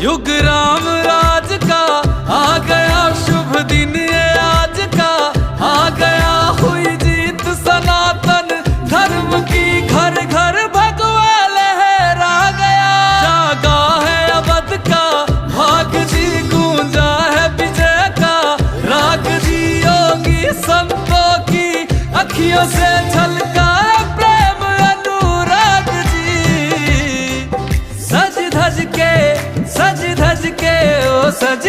युग राम राज का आ गया शुभ दिन ये आज का, आ गया हुई जीत सनातन धर्म की, घर घर भगवा लहरा गया। जागा है अवध का भाग जी, गूंजा है विजय का राग जी, योगी संतों की अखियों से झलका प्रेम अनुराग जी। सज धज के ओ सज